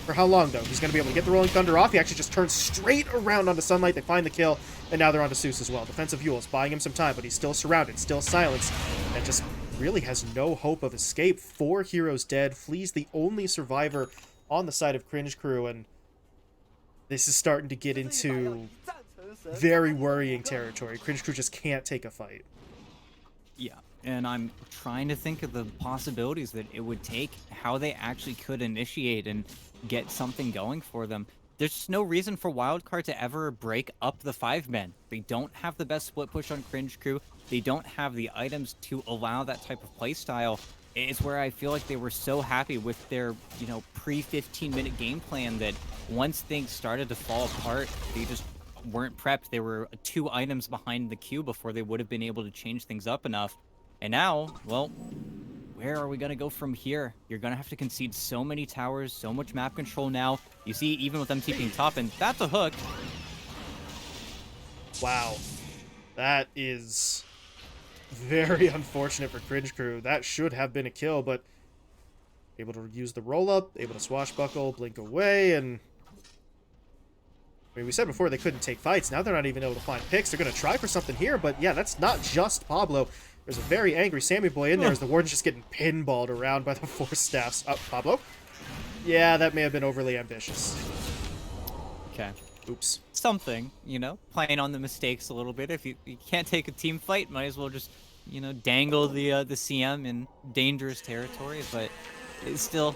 for how long, though? He's going to be able to get the Rolling Thunder off. He actually just turns straight around onto Sunlight. They find the kill, and now they're onto Zeus as well. Defensive Yule is buying him some time, but he's still surrounded, still silenced, and just really has no hope of escape. 4 heroes dead. Flea's the only survivor on the side of Cringe Crew, and this is starting to get into very worrying territory. Cringe Crew just can't take a fight. Yeah, and I'm trying to think of the possibilities that it would take, how they actually could initiate and get something going for them. There's just no reason for Wildcard to ever break up the 5-man. They don't have the best split push on Cringe Crew. They don't have the items to allow that type of playstyle. It's where I feel like they were so happy with their, pre-15-minute game plan that once things started to fall apart, they just weren't prepped. They were 2 items behind the queue before they would have been able to change things up enough. And now, well, where are we going to go from here? You're going to have to concede so many towers, so much map control now. You see, even with them TPing top, and that's a hook. Wow. That is very unfortunate for Cringe Crew. That should have been a kill, but able to use the roll-up, able to swashbuckle, blink away, and I mean, we said before they couldn't take fights. Now they're not even able to find picks. They're going to try for something here, but yeah, that's not just Pablo. There's a very angry Sammy Boy in there as the Warden's just getting pinballed around by the 4 staffs. Up, Pablo. Yeah, that may have been overly ambitious. Okay. Oops. Something, playing on the mistakes a little bit. If you can't take a team fight, might as well just, dangle the CM in dangerous territory. But it's still,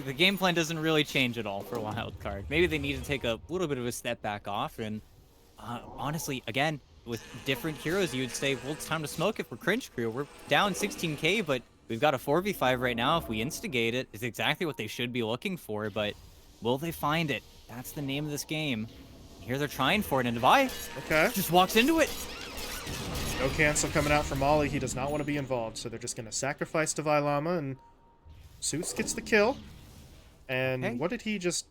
the game plan doesn't really change at all for Wildcard. Maybe they need to take a little bit of a step back off. And honestly, again, with different heroes, you would say, well, it's time to smoke it for Cringe Crew. We're down 16k, but we've got a 4v5 right now. If we instigate it, it's exactly what they should be looking for. But will they find it? That's the name of this game. Here they're trying for it, and Devi just walks into it. No cancel coming out from Ollie. He does not want to be involved, so they're just going to sacrifice Devi Llama, and Suits gets the kill. And okay. What did he just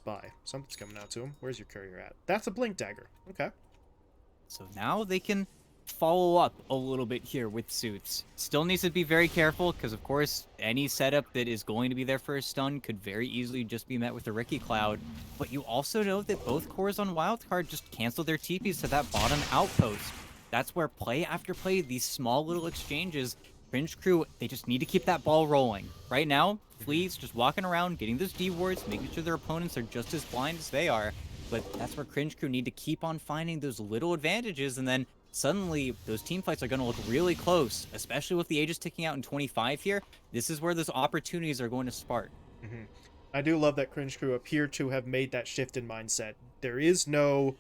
buy? Something's coming out to him. Where's your courier at? That's a blink dagger. Okay. So now they can follow up a little bit here with Suits. Still needs to be very careful because, of course, any setup that is going to be there for a stun could very easily just be met with a Ricky Cloud. But you also know that both cores on Wildcard just cancel their TPs to that bottom outpost. That's where play after play, these small little exchanges, Cringe Crew, they just need to keep that ball rolling. Right now, Flea's just walking around, getting those D wards, making sure their opponents are just as blind as they are. But that's where Cringe Crew need to keep on finding those little advantages, and then suddenly those team fights are going to look really close, especially with the ages ticking out in 25 here. This is where those opportunities are going to spark. I do love that Cringe Crew appear to have made that shift in mindset. There is no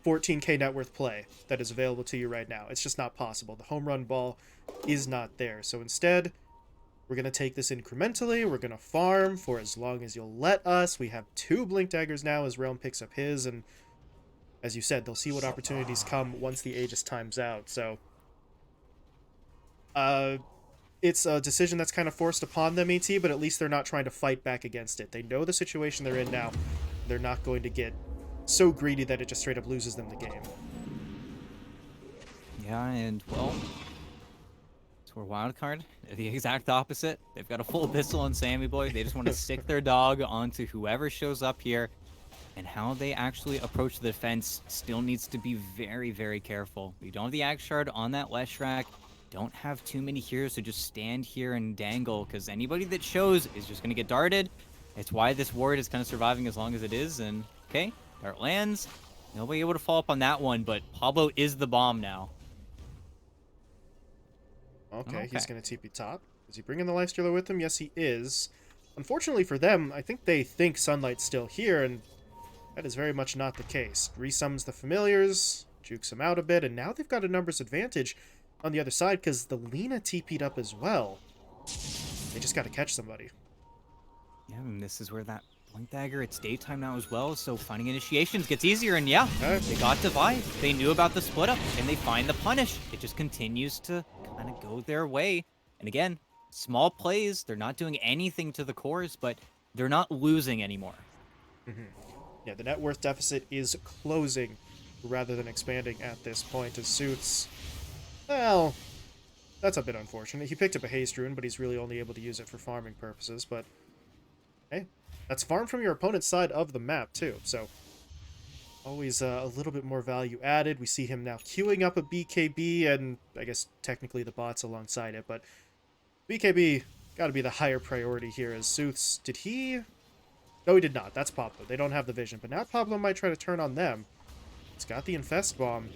14k net worth play that is available to you right now. It's just not possible. The home run ball is not there. So instead, we're going to take this incrementally. We're going to farm for as long as you'll let us. We have 2 blink daggers now as Realm picks up his, and as you said, they'll see what opportunities come once the Aegis times out. So it's a decision that's kind of forced upon them, ET, but at least they're not trying to fight back against it. They know the situation they're in now. They're not going to get so greedy that it just straight up loses them the game. Yeah, and, well, so we're Wildcard. The exact opposite. They've got a full Abyssal on Sammy Boy. They just want to stick their dog onto whoever shows up here. And how they actually approach the defense still needs to be very, very careful. We don't have the Ag Shard on that Leshrac. Don't have too many heroes to just stand here and dangle, because anybody that shows is just going to get darted. It's why this ward is kind of surviving as long as it is. And, okay, dart lands. Nobody able to follow up on that one, but Pablo is the bomb now. Okay, he's going to TP top. Is he bringing the Lifestealer with him? Yes, he is. Unfortunately for them, I think they think Sunlight's still here, and that is very much not the case. Resummons the familiars, jukes them out a bit, and now they've got a numbers advantage on the other side because the Lina TP'd up as well. They just got to catch somebody. Yeah, and this is where that Blink Dagger, it's daytime now as well, so finding initiations gets easier, and yeah, they got Divide. They knew about the split up, and they find the punish. It just continues to kind of go their way. And again, small plays, they're not doing anything to the cores, but they're not losing anymore. Yeah, the net worth deficit is closing rather than expanding at this point as Suits. Well, that's a bit unfortunate. He picked up a Haste Rune, but he's really only able to use it for farming purposes, but hey, that's farm from your opponent's side of the map too, so always a little bit more value added. We see him now queuing up a BKB, and I guess technically the bots alongside it, but BKB got to be the higher priority here as Suits. Did he? No, he did not. That's Pablo. They don't have the vision, but now Pablo might try to turn on them. He's got the Infest Bomb.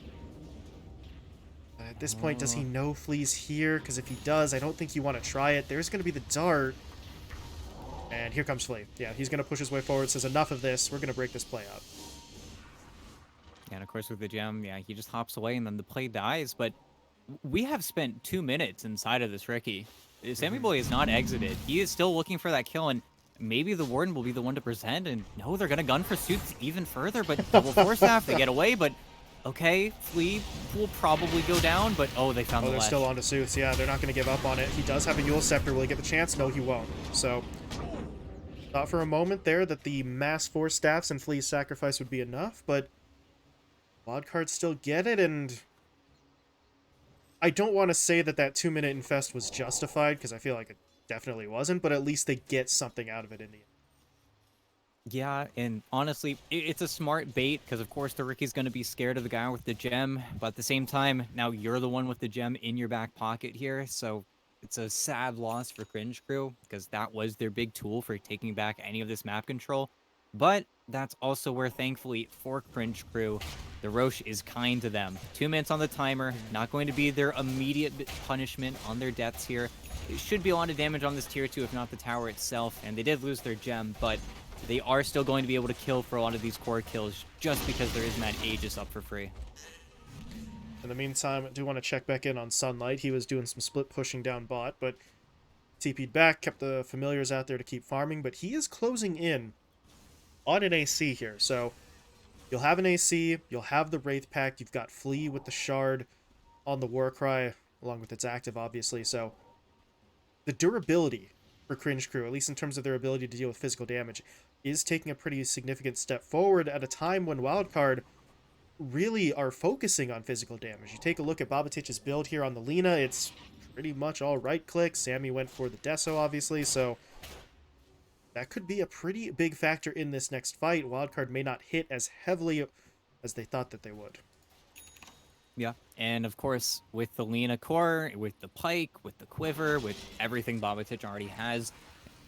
At this point, does he Oh. know Flea's here? Because if he does, I don't think you want to try it. There's going to be the dart. And here comes Flea. Yeah, he's going to push his way forward, says enough of this. We're going to break this play up. Yeah, and of course with the gem, yeah, he just hops away and then the play dies. But we have spent 2 minutes inside of this Ricky. Sammy Boy is not exited. He is still looking for that kill, and maybe the Warden will be the one to present. And no, they're gonna gun for Suits even further, but double force staff, they get away. But okay, Flea will probably go down, but oh, they found Oh, the they're ledge. still on to Suits. Yeah, they're not going to give up on it. He does have a Yule Scepter. Will he get the chance? No, he won't. So, thought for a moment there that the mass force staffs and Flea's sacrifice would be enough, but Wildcard still get it, and I don't want to say that that 2-minute infest was justified, because I feel like it definitely wasn't, but at least they get something out of it in the end. Yeah, and honestly, it's a smart bait because, of course, the Ricky's going to be scared of the guy with the gem. But at the same time, now you're the one with the gem in your back pocket here. So it's a sad loss for Cringe Crew because that was their big tool for taking back any of this map control. But that's also where, thankfully, for Cringe Crew, the Roche is kind to them. 2 minutes on the timer, not going to be their immediate punishment on their deaths here. It should be a lot of damage on this tier 2, if not the tower itself. And they did lose their gem, but they are still going to be able to kill for a lot of these core kills just because there isn't that Aegis up for free. In the meantime, I do want to check back in on Sunlight. He was doing some split pushing down bot, but TP'd back, kept the familiars out there to keep farming, but he is closing in on an AC here. So you'll have an AC, you'll have the Wraith Pact, you've got Flea with the Shard on the Warcry, along with its active, obviously. So the durability for Cringe Crew, at least in terms of their ability to deal with physical damage, is taking a pretty significant step forward at a time when Wildcard really are focusing on physical damage. You take a look at Babatich's build here on the Lina, it's pretty much all right-click. Sammy went for the Deso, obviously, so that could be a pretty big factor in this next fight. Wildcard may not hit as heavily as they thought that they would. Yeah, and of course, with the Lina core, with the Pike, with the Quiver, with everything Babatich already has,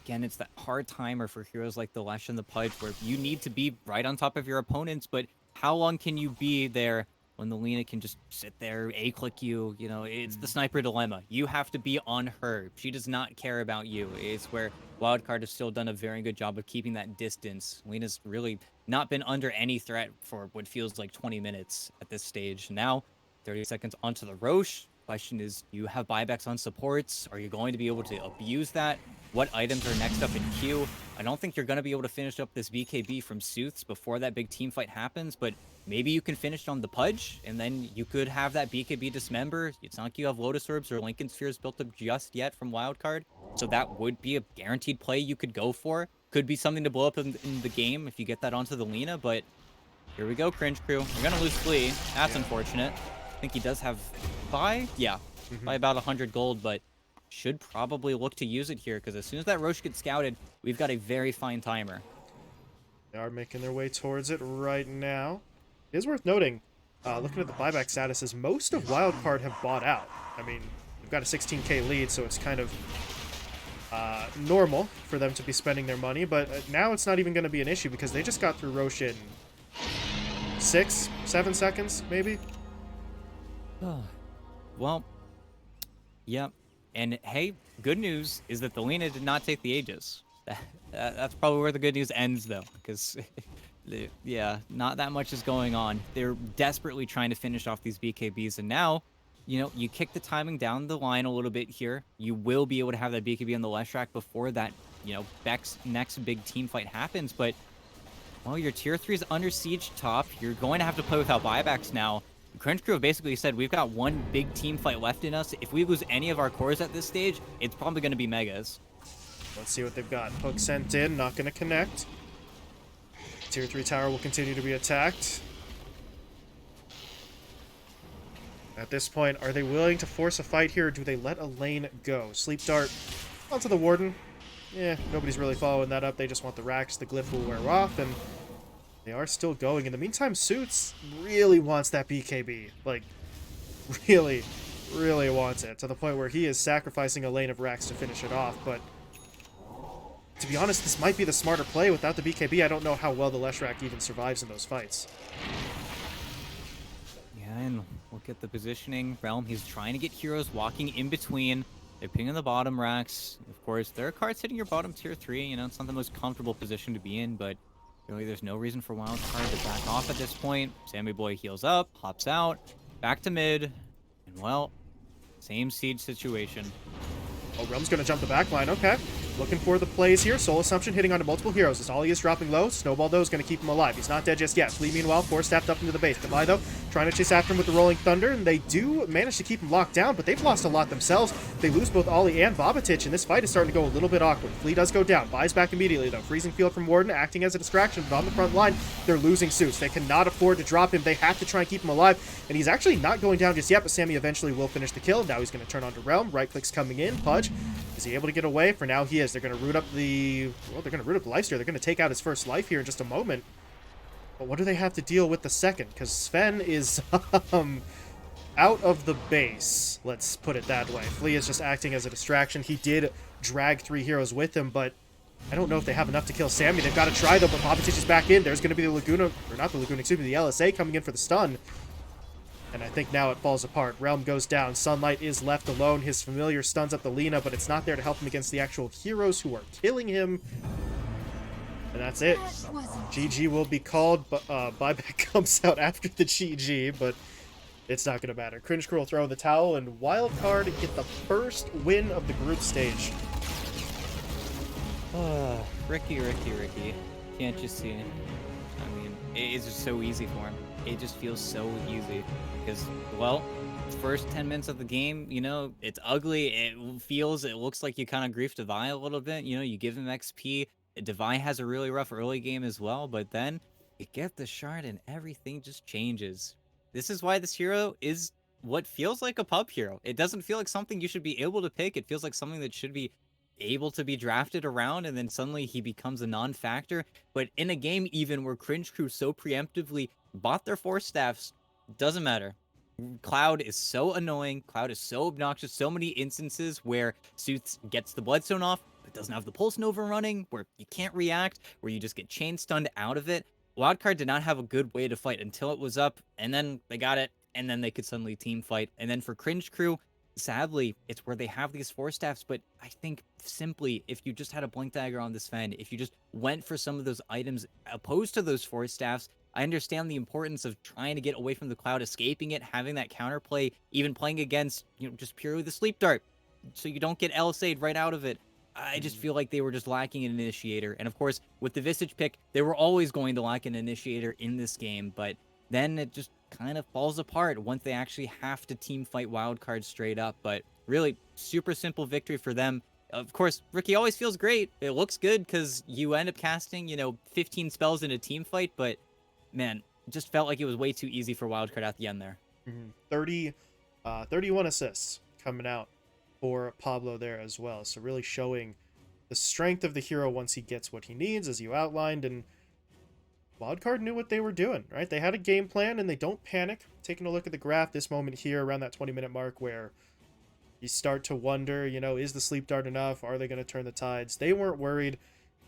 again, it's that hard timer for heroes like the Lesh and the Pudge where you need to be right on top of your opponents, but how long can you be there when the Lina can just sit there, A-click you? You know, it's the sniper dilemma. You have to be on her. She does not care about you. It's where Wildcard has still done a very good job of keeping that distance. Lina's really not been under any threat for what feels like 20 minutes at this stage. Now, 30 seconds onto the Roche. Question is, do you have buybacks on supports? Are you going to be able to abuse that? What items are next up in queue? I don't think you're going to be able to finish up this BKB from Sooths before that big team fight happens, but maybe you can finish on the Pudge, and then you could have that BKB dismember. It's not like you have Lotus Orbs or Lincoln Spheres built up just yet from Wildcard, so that would be a guaranteed play you could go for. Could be something to blow up in the game if you get that onto the Lina, but here we go, Cringe Crew. You're going to lose Flea. That's unfortunate. I think he does have by about 100 gold, but should probably look to use it here because as soon as that Roche gets scouted, we've got a very fine timer. They are making their way towards it right now. It is worth noting, looking at the buyback statuses, most of Wildcard have bought out. I mean, they've got a 16k lead, so it's kind of normal for them to be spending their money, but now it's not even going to be an issue because they just got through Roche in 6-7 seconds, maybe? Well, yep. And hey, good news is that the Lina did not take the Aegis. That's probably where the good news ends, though, because, yeah, not that much is going on. They're desperately trying to finish off these BKBs, and now, you know, you kick the timing down the line a little bit here. You will be able to have that BKB on the left track before that, you know, Beck's next big team fight happens, but, well, your tier 3 is under siege top. You're going to have to play without buybacks now. Cringe Crew have basically said we've got one big team fight left in us. If we lose any of our cores at this stage, it's probably going to be Megas. Let's see what they've got. Hook sent in, not going to connect. Tier 3 tower will continue to be attacked. At this point, are they willing to force a fight here, or do they let a lane go? Sleep Dart onto the Warden. Yeah, nobody's really following that up. They just want the racks. The glyph will wear off, and they are still going. In the meantime, Suits really wants that BKB. Like, really, really wants it. To the point where he is sacrificing a lane of racks to finish it off. But, to be honest, this might be the smarter play. Without the BKB, I don't know how well the Leshrac even survives in those fights. And look at the positioning. Realm, he's trying to get heroes walking in between. They're pinging the bottom racks. Of course, there are cards hitting your bottom tier 3. You know, it's not the most comfortable position to be in, but really there's no reason for Wildcard to back off at this point. Sammy Boy heals up, hops out, back to mid, and well, same siege situation. Oh, Realm's going to jump the back line. Okay. Looking for the plays here. Soul Assumption hitting onto multiple heroes. As Ollie is dropping low. Snowball, though, is going to keep him alive. He's not dead just yet. Flea, meanwhile, force-staffed up into the base. Devi, though, trying to chase after him with the Rolling Thunder, and they do manage to keep him locked down, but they've lost a lot themselves. They lose both Ollie and Bobatich, and this fight is starting to go a little bit awkward. Flea does go down. Buys back immediately, though. Freezing Field from Warden, acting as a distraction, but on the front line, they're losing suits. They cannot afford to drop him. They have to try and keep him alive, and he's actually not going down just yet, but Sammy eventually will finish the kill. Now he's going to turn on to Realm. Right-click's coming in. Pudge. Is he able to get away? For now, he is. They're going to root up the... Well, they're going to root up the lifesteal. They're going to take out his first life here in just a moment. But what do they have to deal with the second? Because Sven is out of the base. Let's put it that way. Flea is just acting as a distraction. He did drag 3 heroes with him, but I don't know if they have enough to kill Sammy. They've got to try, though, but Bobatich is back in. There's going to be the Laguna... Or not the Laguna, excuse me, the LSA coming in for the stun. And I think now it falls apart. Realm goes down. Sunlight is left alone. His familiar stuns up the Lina, but it's not there to help him against the actual heroes who are killing him. And that's it. GG will be called, but buyback comes out after the GG, but it's not going to matter. Cringe Crew will throw in the towel, and Wildcard get the first win of the group stage. Ricky. Can't you see? I mean, it's just so easy for him. It just feels so easy because, well, first 10 minutes of the game, you know, it's ugly. It looks like you kind of grief Devi a little bit. You know, you give him XP. Devi has a really rough early game as well, but then you get the shard and everything just changes. This is why this hero is what feels like a pub hero. It doesn't feel like something you should be able to pick. It feels like something that should be able to be drafted around, and then suddenly he becomes a non-factor. But in a game even where Cringe Crew so preemptively bought their 4 staffs, doesn't matter. Cloud is so annoying. Cloud is so obnoxious. So many instances where Suits gets the Bloodstone off, but doesn't have the Pulse Nova running, where you can't react, where you just get chain stunned out of it. Wildcard did not have a good way to fight until it was up, and then they got it, and then they could suddenly team fight. And then for Cringe Crew, sadly, it's where they have these 4 staffs, but I think simply, if you just had a Blink Dagger on this Fen, if you just went for some of those items opposed to those 4 staffs, I understand the importance of trying to get away from the Cloud, escaping it, having that counterplay, even playing against, you know, just purely the Sleep Dart, so you don't get LSA'd right out of it. I just feel like they were just lacking an initiator, and of course, with the Visage pick, they were always going to lack an initiator in this game, but then it just kind of falls apart once they actually have to team fight Wildcard straight up. But really, super simple victory for them. Of course, Ricky always feels great. It looks good because you end up casting, you know, 15 spells in a team fight, but man, just felt like it was way too easy for Wildcard at the end there. 31 assists coming out for Pablo there as well. So really showing the strength of the hero once he gets what he needs, as you outlined, and Wildcard knew what they were doing, right? They had a game plan, and they don't panic. Taking a look at the graph, this moment here, around that 20-minute mark, where you start to wonder, you know, is the Sleep Dart enough? Are they going to turn the tides? They weren't worried.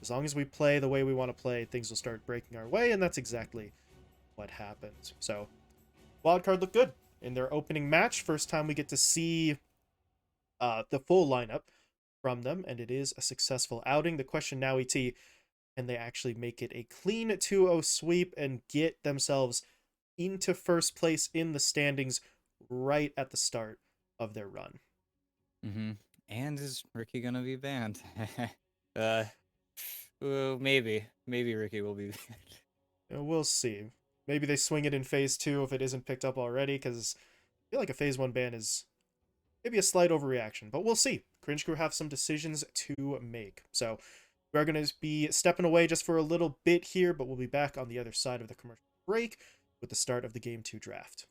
As long as we play the way we want to play, things will start breaking our way, and that's exactly what happened. So, Wildcard looked good in their opening match. First time we get to see the full lineup from them, and it is a successful outing. The question now, ET, can they actually make it a clean 2-0 sweep and get themselves into first place in the standings right at the start of their run? And is Ricky gonna be banned? Well, maybe Ricky will be banned. We'll see. Maybe they swing it in phase 2 if it isn't picked up already, because I feel like a phase 1 ban is maybe a slight overreaction, but we'll see. Cringe Crew have some decisions to make. So we're going to be stepping away just for a little bit here, but we'll be back on the other side of the commercial break with the start of the Game 2 draft.